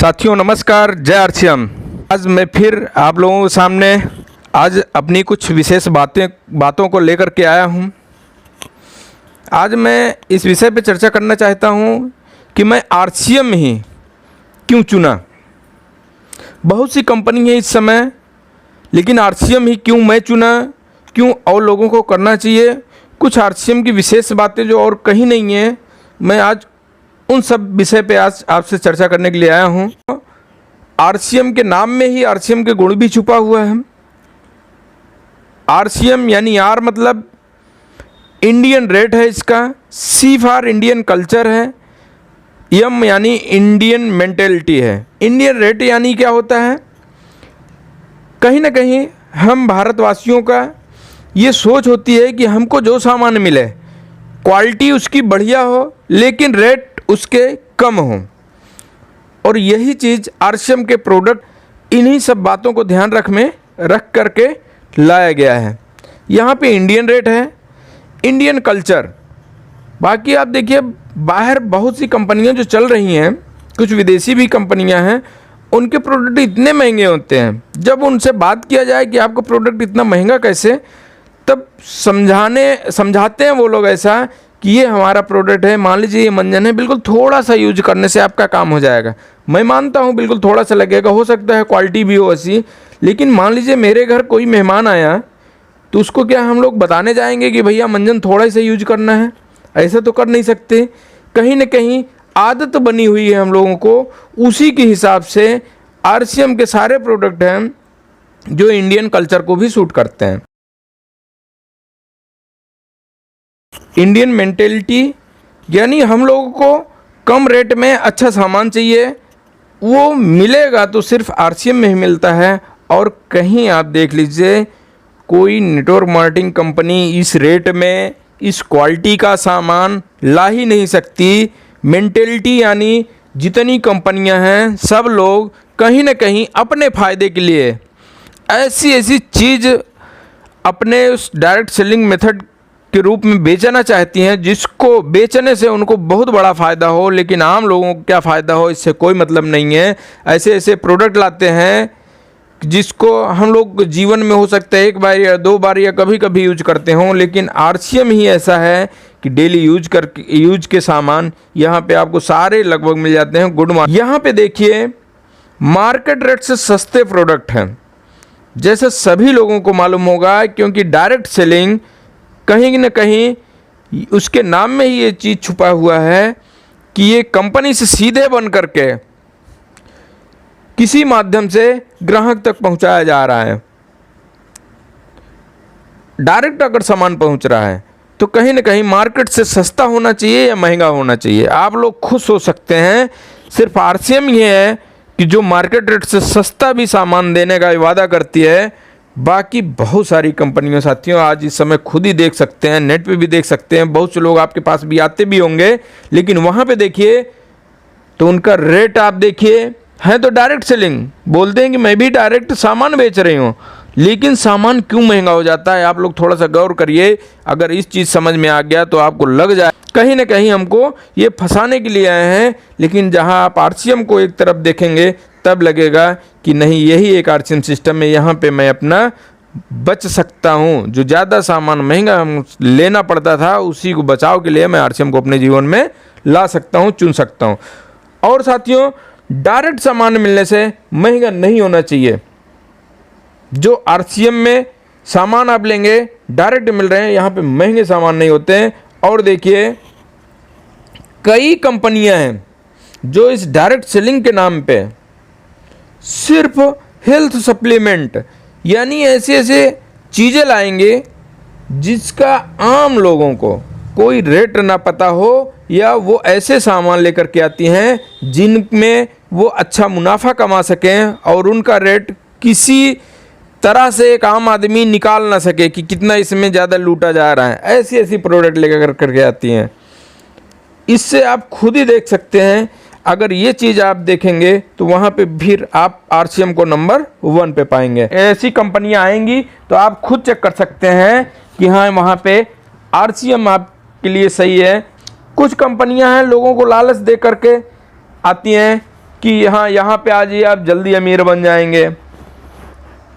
साथियों नमस्कार, जय आरसीएम। आज मैं फिर आप लोगों के सामने आज अपनी कुछ विशेष बातों को लेकर के आया हूं। आज मैं इस विषय पे चर्चा करना चाहता हूं कि मैं आरसीएम ही क्यों चुना। बहुत सी कंपनी है इस समय, लेकिन आरसीएम ही क्यों मैं चुना, क्यों और लोगों को करना चाहिए। कुछ आरसीएम की विशेष बातें जो और कहीं नहीं है, मैं आज उन सब विषय पे आज आपसे चर्चा करने के लिए आया हूँ। आरसीएम के नाम में ही आरसीएम के गुण भी छुपा हुआ है। आरसीएम यानी आर मतलब इंडियन रेट है इसका, सी फॉर इंडियन कल्चर है, एम यानी इंडियन मेंटेलिटी है। इंडियन रेट यानी क्या होता है, कहीं ना कहीं हम भारतवासियों का ये सोच होती है कि हमको जो सामान मिले क्वालिटी उसकी बढ़िया हो, लेकिन रेट उसके कम हो। और यही चीज़ आरसीएम के प्रोडक्ट इन्हीं सब बातों को ध्यान रख करके लाया गया है। यहाँ पे इंडियन रेट है, इंडियन कल्चर। बाकी आप देखिए बाहर बहुत सी कंपनियाँ जो चल रही हैं, कुछ विदेशी भी कंपनियाँ हैं, उनके प्रोडक्ट इतने महंगे होते हैं। जब उनसे बात किया जाए कि आपका प्रोडक्ट इतना महंगा कैसे, तब समझाते हैं वो लोग ऐसा कि ये हमारा प्रोडक्ट है, मान लीजिए ये मंजन है, बिल्कुल थोड़ा सा यूज करने से आपका काम हो जाएगा। मैं मानता हूँ बिल्कुल थोड़ा सा लगेगा, हो सकता है क्वालिटी भी हो ऐसी, लेकिन मान लीजिए मेरे घर कोई मेहमान आया तो उसको क्या हम लोग बताने जाएंगे कि भैया मंजन थोड़ा सा यूज करना है? ऐसा तो कर नहीं सकते। कहीं ना कहीं आदत बनी हुई है हम लोगों को। उसी के हिसाब से आरसीएम के सारे प्रोडक्ट हैं जो इंडियन कल्चर को भी सूट करते हैं। इंडियन मेंटेलिटी यानी हम लोगों को कम रेट में अच्छा सामान चाहिए, वो मिलेगा तो सिर्फ आरसीएम में ही मिलता है। और कहीं आप देख लीजिए कोई नेटवर्क मार्केटिंग कंपनी इस रेट में इस क्वालिटी का सामान ला ही नहीं सकती। मेंटेलिटी यानी जितनी कंपनियां हैं सब लोग कहीं ना कहीं अपने फ़ायदे के लिए ऐसी चीज़ अपने उस डायरेक्ट सेलिंग मेथड के रूप में बेचना चाहती हैं, जिसको बेचने से उनको बहुत बड़ा फ़ायदा हो, लेकिन आम लोगों को क्या फ़ायदा हो इससे कोई मतलब नहीं है। ऐसे प्रोडक्ट लाते हैं जिसको हम लोग जीवन में हो सकता है एक बार या दो बार या कभी कभी यूज करते हों, लेकिन आरसीएम ही ऐसा है कि डेली यूज के सामान यहाँ पे आपको सारे लगभग मिल जाते हैं। गुड मार्केट यहाँ पे देखिए मार्केट रेट से सस्ते प्रोडक्ट हैं, जैसे सभी लोगों को मालूम होगा, क्योंकि डायरेक्ट सेलिंग कहीं न कहीं उसके नाम में ही ये चीज़ छुपा हुआ है कि ये कंपनी से सीधे बन करके किसी माध्यम से ग्राहक तक पहुंचाया जा रहा है। डायरेक्ट अगर सामान पहुंच रहा है तो कहीं ना कहीं मार्केट से सस्ता होना चाहिए या महंगा होना चाहिए। आप लोग खुद सोच सकते हैं। सिर्फ आरसीएम ये है कि जो मार्केट रेट से सस्ता भी सामान देने का वादा करती है। बाकी बहुत सारी कंपनियों साथियों आज इस समय खुद ही देख सकते हैं, नेट पे भी देख सकते हैं, बहुत से लोग आपके पास भी आते भी होंगे, लेकिन वहाँ पे देखिए तो उनका रेट आप देखिए है तो डायरेक्ट सेलिंग बोलते हैं कि मैं भी डायरेक्ट सामान बेच रही हूँ, लेकिन सामान क्यों महंगा हो जाता है। आप लोग थोड़ा सा गौर करिए। अगर इस चीज़ समझ में आ गया तो आपको लग जाए कहीं ना कहीं हमको ये फंसाने के लिए आए हैं। लेकिन जहाँ आप आरसीएम को एक तरफ देखेंगे तब लगेगा कि नहीं, यही एक आरसीएम सिस्टम है, यहाँ पे मैं अपना बच सकता हूँ। जो ज़्यादा सामान महंगा लेना पड़ता था उसी को बचाव के लिए मैं आरसीएम को अपने जीवन में ला सकता हूँ, चुन सकता हूँ। और साथियों डायरेक्ट सामान मिलने से महंगा नहीं होना चाहिए। जो आरसीएम में सामान आप लेंगे डायरेक्ट मिल रहे हैं, यहाँ पे महंगे सामान नहीं होते हैं। और देखिए कई कंपनियां हैं जो इस डायरेक्ट सेलिंग के नाम पे सिर्फ हेल्थ सप्लीमेंट यानी ऐसे चीज़ें लाएंगे जिसका आम लोगों को कोई रेट ना पता हो, या वो ऐसे सामान लेकर के आती हैं जिनमें वो अच्छा मुनाफा कमा सकें और उनका रेट किसी तरह से एक आम आदमी निकाल ना सके कि कितना इसमें ज़्यादा लूटा जा रहा है। ऐसी प्रोडक्ट लेकर करके आती हैं। इससे आप खुद ही देख सकते हैं। अगर ये चीज़ आप देखेंगे तो वहाँ पे फिर आप आरसीएम को नंबर 1 पे पाएंगे। ऐसी कंपनियाँ आएंगी तो आप खुद चेक कर सकते हैं कि हाँ वहाँ पे आरसीएम आपके लिए सही है। कुछ कंपनियाँ हैं लोगों को लालच दे करके आती हैं कि हाँ यहाँ पे आ जाइए आप जल्दी अमीर बन जाएंगे,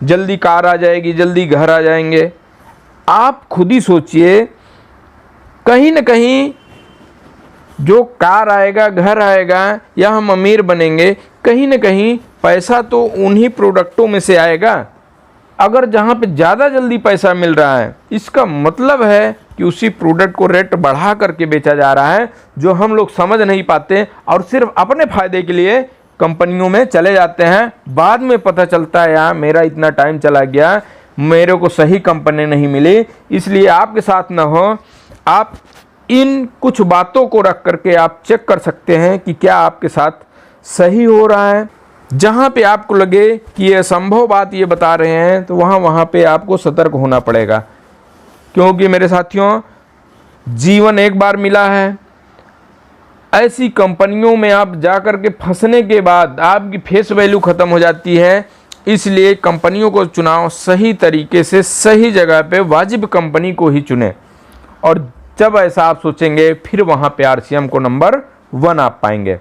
जल्दी कार आ जाएगी, जल्दी घर आ जाएंगे। आप खुद ही सोचिए, कहीं ना कहीं जो कार आएगा, घर आएगा या हम अमीर बनेंगे, कहीं ना कहीं पैसा तो उन्हीं प्रोडक्टों में से आएगा। अगर जहाँ पे ज़्यादा जल्दी पैसा मिल रहा है, इसका मतलब है कि उसी प्रोडक्ट को रेट बढ़ा करके बेचा जा रहा है, जो हम लोग समझ नहीं पाते और सिर्फ अपने फ़ायदे के लिए कंपनियों में चले जाते हैं। बाद में पता चलता है यार मेरा इतना टाइम चला गया, मेरे को सही कंपनी नहीं मिली। इसलिए आपके साथ ना हो, आप इन कुछ बातों को रख करके आप चेक कर सकते हैं कि क्या आपके साथ सही हो रहा है। जहाँ पे आपको लगे कि ये असंभव बात ये बता रहे हैं, तो वहाँ पे आपको सतर्क होना पड़ेगा, क्योंकि मेरे साथियों जीवन एक बार मिला है। ऐसी कंपनियों में आप जा कर के फंसने के बाद आपकी फेस वैल्यू ख़त्म हो जाती है। इसलिए कंपनियों को चुनाव सही तरीके से, सही जगह पे वाजिब कंपनी को ही चुनें। और जब ऐसा आप सोचेंगे, फिर वहाँ पे आरसीएम को नंबर 1 आप पाएंगे।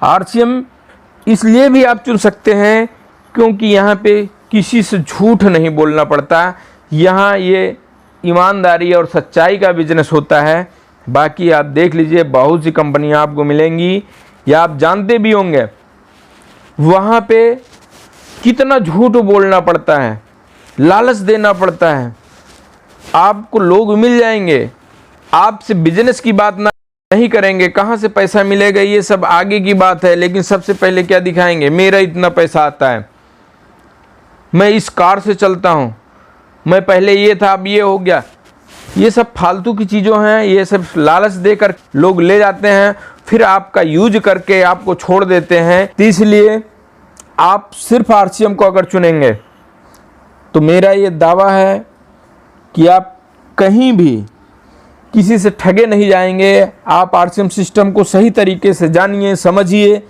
आरसीएम इसलिए भी आप चुन सकते हैं क्योंकि यहाँ पे किसी से झूठ नहीं बोलना पड़ता। यहाँ ये ईमानदारी और सच्चाई का बिजनेस होता है। बाकी आप देख लीजिए, बहुत सी कंपनियाँ आपको मिलेंगी या आप जानते भी होंगे, वहाँ पे कितना झूठ बोलना पड़ता है, लालच देना पड़ता है। आपको लोग मिल जाएंगे, आपसे बिजनेस की बात नहीं करेंगे, कहाँ से पैसा मिलेगा ये सब आगे की बात है, लेकिन सबसे पहले क्या दिखाएंगे, मेरा इतना पैसा आता है, मैं इस कार से चलता हूँ, मैं पहले ये था अब ये हो गया। ये सब फालतू की चीज़ों हैं, ये सब लालच देकर लोग ले जाते हैं, फिर आपका यूज करके आपको छोड़ देते हैं। तो इसलिए आप सिर्फ आरसीएम को अगर चुनेंगे तो मेरा ये दावा है कि आप कहीं भी किसी से ठगे नहीं जाएंगे। आप आरसीएम सिस्टम को सही तरीके से जानिए, समझिए,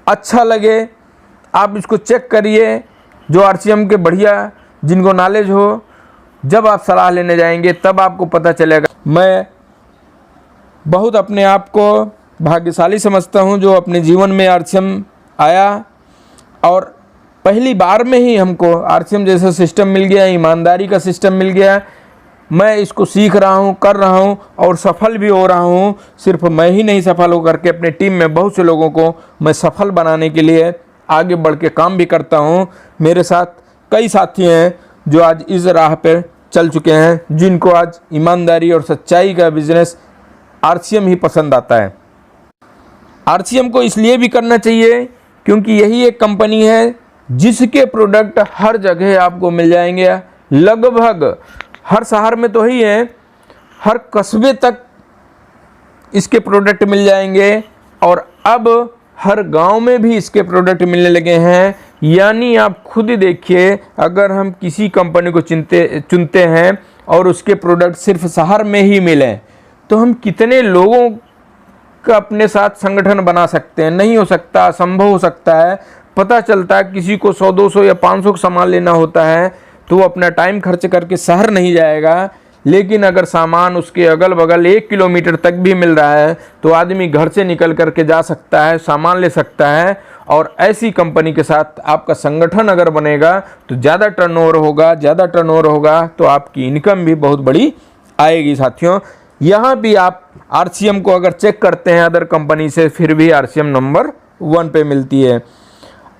अच्छा लगे आप इसको चेक करिए। जो आरसीएम के बढ़िया जिनको नॉलेज हो, जब आप सलाह लेने जाएंगे तब आपको पता चलेगा। मैं बहुत अपने आप को भाग्यशाली समझता हूं जो अपने जीवन में आरसीएम आया और पहली बार में ही हमको आरसीएम जैसा सिस्टम मिल गया, ईमानदारी का सिस्टम मिल गया। मैं इसको सीख रहा हूं, कर रहा हूं और सफल भी हो रहा हूं। सिर्फ मैं ही नहीं सफल हो करके अपने टीम में बहुत से लोगों को मैं सफल बनाने के लिए आगे बढ़ के काम भी करता हूं। मेरे साथ कई साथी हैं जो आज इस राह पर चल चुके हैं, जिनको आज ईमानदारी और सच्चाई का बिजनेस आरसीएम ही पसंद आता है। आरसीएम को इसलिए भी करना चाहिए क्योंकि यही एक कंपनी है जिसके प्रोडक्ट हर जगह आपको मिल जाएंगे। लगभग हर शहर में तो ही है, हर कस्बे तक इसके प्रोडक्ट मिल जाएंगे और अब हर गांव में भी इसके प्रोडक्ट मिलने लगे हैं। यानी आप खुद ही देखिए, अगर हम किसी कंपनी को चुनते हैं और उसके प्रोडक्ट सिर्फ शहर में ही मिलें तो हम कितने लोगों का अपने साथ संगठन बना सकते हैं। नहीं हो सकता, असंभव हो सकता है। पता चलता है किसी को 100, 200 या 500 का सामान लेना होता है तो वो अपना टाइम खर्च करके शहर नहीं जाएगा, लेकिन अगर सामान उसके अगल बगल 1 किलोमीटर तक भी मिल रहा है तो आदमी घर से निकल करके जा सकता है, सामान ले सकता है। और ऐसी कंपनी के साथ आपका संगठन अगर बनेगा तो ज़्यादा टर्नओवर होगा, ज़्यादा टर्नओवर होगा तो आपकी इनकम भी बहुत बड़ी आएगी। साथियों, यहाँ भी आप आरसीएम को अगर चेक करते हैं अदर कंपनी से, फिर भी आरसीएम नंबर 1 पे मिलती है।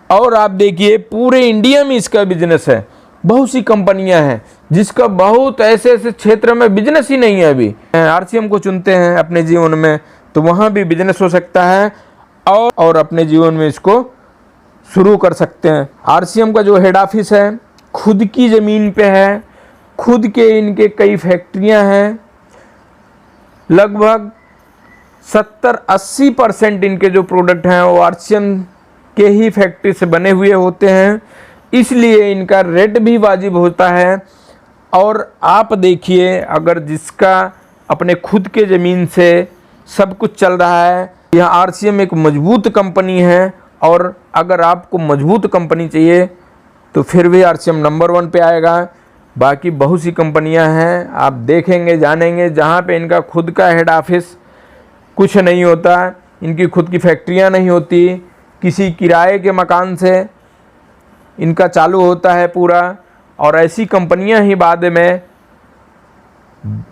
और आप देखिए पूरे इंडिया में इसका बिजनेस है। बहुत सी कंपनियां हैं जिसका बहुत ऐसे ऐसे क्षेत्र में बिजनेस ही नहीं है। अभी आरसीएम को चुनते हैं अपने जीवन में तो वहाँ भी बिजनेस हो सकता है और अपने जीवन में इसको शुरू कर सकते हैं। आरसीएम का जो हेड ऑफिस है खुद की ज़मीन पे है, खुद के इनके कई फैक्ट्रियां हैं। लगभग 70-80% इनके जो प्रोडक्ट हैं वो आरसीएम के ही फैक्ट्री से बने हुए होते हैं, इसलिए इनका रेट भी वाजिब होता है। और आप देखिए, अगर जिसका अपने खुद के ज़मीन से सब कुछ चल रहा है, यह आरसीएम एक मजबूत कंपनी है। और अगर आपको मजबूत कंपनी चाहिए तो फिर भी आरसीएम नंबर 1 पे आएगा। बाकी बहुत सी कंपनियां हैं, आप देखेंगे, जानेंगे, जहां पे इनका खुद का हेड ऑफिस कुछ नहीं होता, इनकी खुद की फैक्ट्रियाँ नहीं होती, किसी किराए के मकान से इनका चालू होता है पूरा, और ऐसी कंपनियां ही बाद में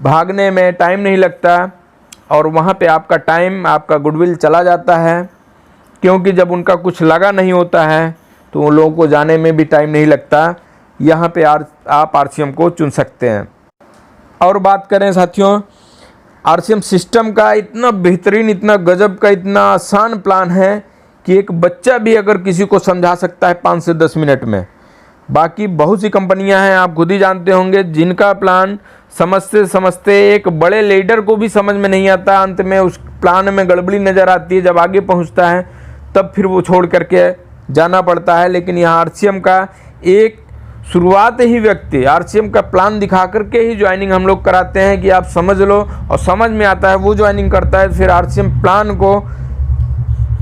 भागने में टाइम नहीं लगता और वहाँ पे आपका टाइम, आपका गुडविल चला जाता है, क्योंकि जब उनका कुछ लगा नहीं होता है तो उन लोगों को जाने में भी टाइम नहीं लगता। यहाँ पे आप आरसीएम को चुन सकते हैं। और बात करें साथियों, आरसीएम सिस्टम का इतना बेहतरीन, इतना गजब का, इतना आसान प्लान है कि एक बच्चा भी अगर किसी को समझा सकता है 5 से 10 मिनट में। बाकी बहुत सी कंपनियां हैं, आप खुद ही जानते होंगे, जिनका प्लान समझते समझते एक बड़े लीडर को भी समझ में नहीं आता, अंत में उस प्लान में गड़बड़ी नज़र आती है। जब आगे पहुंचता है तब फिर वो छोड़ करके जाना पड़ता है। लेकिन यहाँ आरसीएम का एक शुरुआत ही व्यक्ति आरसीएम का प्लान दिखा करके ही ज्वाइनिंग हम लोग कराते हैं कि आप समझ लो, और समझ में आता है वो ज्वाइनिंग करता है। फिर आरसीएम प्लान को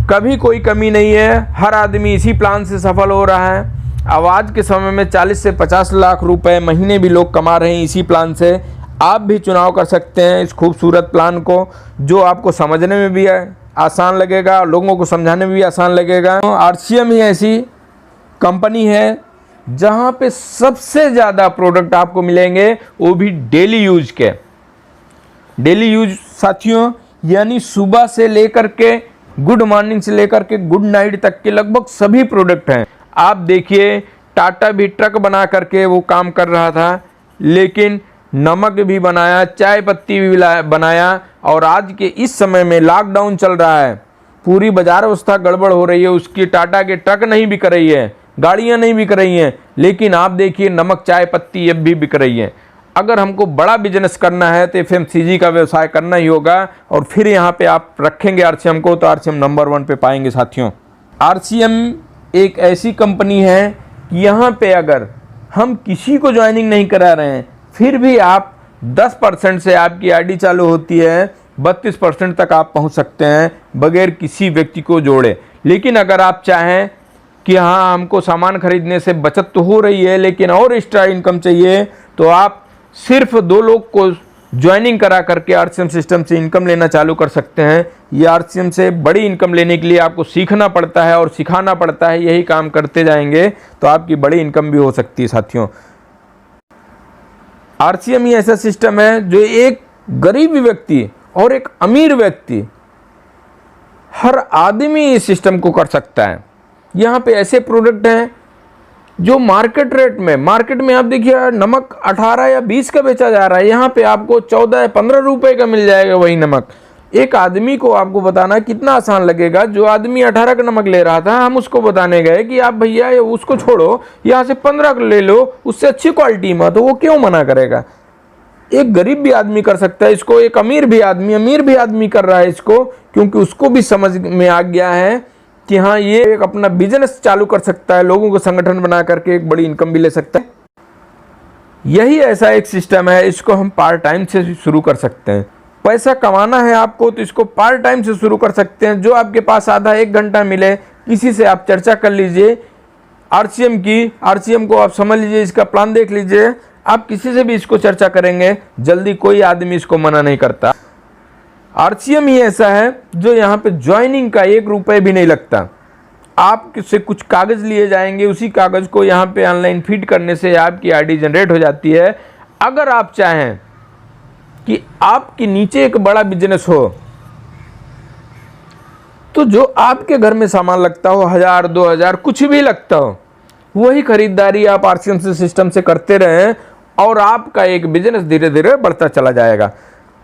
कभी कोई कमी नहीं है, हर आदमी इसी प्लान से सफल हो रहा है। अब आज के समय में 40 से 50 लाख रुपए महीने भी लोग कमा रहे हैं इसी प्लान से। आप भी चुनाव कर सकते हैं इस खूबसूरत प्लान को, जो आपको समझने में भी आसान लगेगा और लोगों को समझाने में भी आसान लगेगा। आरसीएम ही ऐसी कंपनी है जहां पे सबसे ज़्यादा प्रोडक्ट आपको मिलेंगे, वो भी डेली यूज के। डेली यूज साथियों, यानी सुबह से लेकर के गुड मॉर्निंग से लेकर के गुड नाइट तक के लगभग सभी प्रोडक्ट हैं। आप देखिए, टाटा भी ट्रक बना करके वो काम कर रहा था, लेकिन नमक भी बनाया, चाय पत्ती भी बनाया, और आज के इस समय में लॉकडाउन चल रहा है, पूरी बाजार व्यवस्था गड़बड़ हो रही है, उसकी टाटा के ट्रक नहीं बिक रही है, गाड़ियां नहीं बिक रही हैं, लेकिन आप देखिए नमक चाय पत्ती ये भी बिक रही है। अगर हमको बड़ा बिजनेस करना है तो एफएमसीजी का व्यवसाय करना ही होगा, और फिर यहाँ पे आप रखेंगे आरसीएम को तो आरसीएम नंबर 1 पे पाएंगे साथियों। आरसीएम एक ऐसी कंपनी है कि यहाँ पे अगर हम किसी को ज्वाइनिंग नहीं करा रहे हैं, फिर भी आप 10% से आपकी आईडी चालू होती है, 32% तक आप पहुँच सकते हैं बगैर किसी व्यक्ति को जोड़े। लेकिन अगर आप चाहें कि हाँ हमको सामान खरीदने से बचत तो हो रही है लेकिन और एक्स्ट्रा इनकम चाहिए, तो आप सिर्फ 2 लोग को ज्वाइनिंग करा करके आरसीएम सिस्टम से इनकम लेना चालू कर सकते हैं। ये आरसीएम से बड़ी इनकम लेने के लिए आपको सीखना पड़ता है और सिखाना पड़ता है। यही काम करते जाएंगे तो आपकी बड़ी इनकम भी हो सकती है साथियों। आरसीएम ही ऐसा सिस्टम है जो एक गरीब व्यक्ति और एक अमीर व्यक्ति, हर आदमी इस सिस्टम को कर सकता है। यहाँ पे ऐसे प्रोडक्ट हैं जो मार्केट में आप देखिए नमक 18 या 20 का बेचा जा रहा है, यहाँ पे आपको 14 या 15 रुपए का मिल जाएगा वही नमक। एक आदमी को आपको बताना कितना आसान लगेगा। जो आदमी 18 का नमक ले रहा था, हम उसको बताने गए कि आप भैया उसको छोड़ो, यहाँ से 15 का ले लो, उससे अच्छी क्वालिटी में, तो वो क्यों मना करेगा। एक गरीब भी आदमी कर सकता है इसको, एक अमीर भी आदमी कर रहा है इसको, क्योंकि उसको भी समझ में आ गया है कि हाँ ये एक अपना बिजनेस चालू कर सकता है, लोगों को संगठन बना करके एक बड़ी इनकम भी ले सकता है। यही ऐसा एक सिस्टम है, इसको हम पार्ट टाइम से शुरू कर सकते हैं। पैसा कमाना है आपको तो इसको पार्ट टाइम से शुरू कर सकते हैं। जो आपके पास आधा 1 घंटा मिले, किसी से आप चर्चा कर लीजिए आरसीएम की, आरसीएम को आप समझ लीजिए, इसका प्लान देख लीजिए, आप किसी से भी इसको चर्चा करेंगे, जल्दी कोई आदमी इसको मना नहीं करता। आरसीएम ही ऐसा है जो यहाँ पे ज्वाइनिंग का 1 रुपये भी नहीं लगता। आपसे कुछ कागज़ लिए जाएंगे, उसी कागज़ को यहाँ पे ऑनलाइन फीड करने से आपकी आईडी जनरेट हो जाती है। अगर आप चाहें कि आपके नीचे एक बड़ा बिजनेस हो, तो जो आपके घर में सामान लगता हो, 1000 2000 कुछ भी लगता हो, वही खरीदारी आप आरसीएम से सिस्टम से करते रहें और आपका एक बिजनेस धीरे धीरे बढ़ता चला जाएगा।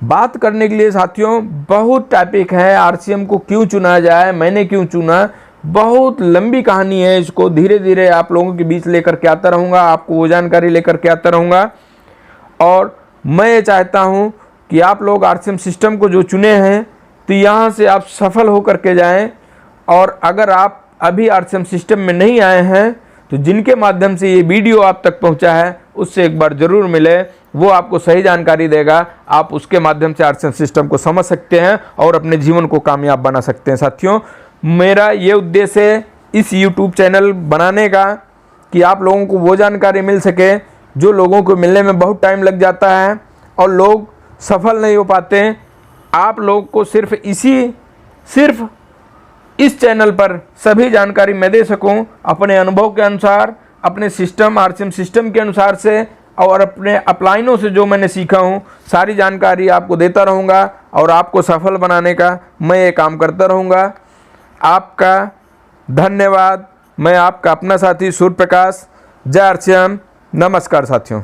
बात करने के लिए साथियों बहुत टॉपिक है, आरसीएम को क्यों चुना जाए, मैंने क्यों चुना, बहुत लंबी कहानी है। इसको धीरे धीरे आप लोगों के बीच लेकर के आता रहूँगा, आपको वो जानकारी लेकर के आता रहूँगा। और मैं ये चाहता हूँ कि आप लोग आरसीएम सिस्टम को जो चुने हैं तो यहाँ से आप सफल हो करके जाएं। और अगर आप अभी आरसीएम सिस्टम में नहीं आए हैं तो जिनके माध्यम से ये वीडियो आप तक पहुँचा है उससे एक बार ज़रूर मिले, वो आपको सही जानकारी देगा। आप उसके माध्यम से आरसीएम सिस्टम को समझ सकते हैं और अपने जीवन को कामयाब बना सकते हैं। साथियों, मेरा ये उद्देश्य है इस YouTube चैनल बनाने का कि आप लोगों को वो जानकारी मिल सके जो लोगों को मिलने में बहुत टाइम लग जाता है और लोग सफल नहीं हो पाते हैं। आप लोग को सिर्फ इसी सिर्फ इस चैनल पर सभी जानकारी मैं दे सकूं अपने अनुभव के अनुसार, अपने सिस्टम आरसीएम सिस्टम के अनुसार से और अपने अपलाइनों से जो मैंने सीखा हूं, सारी जानकारी आपको देता रहूंगा और आपको सफल बनाने का मैं ये काम करता रहूंगा। आपका धन्यवाद। मैं आपका अपना साथी सूर्य प्रकाश। जय आरसीएम। नमस्कार साथियों।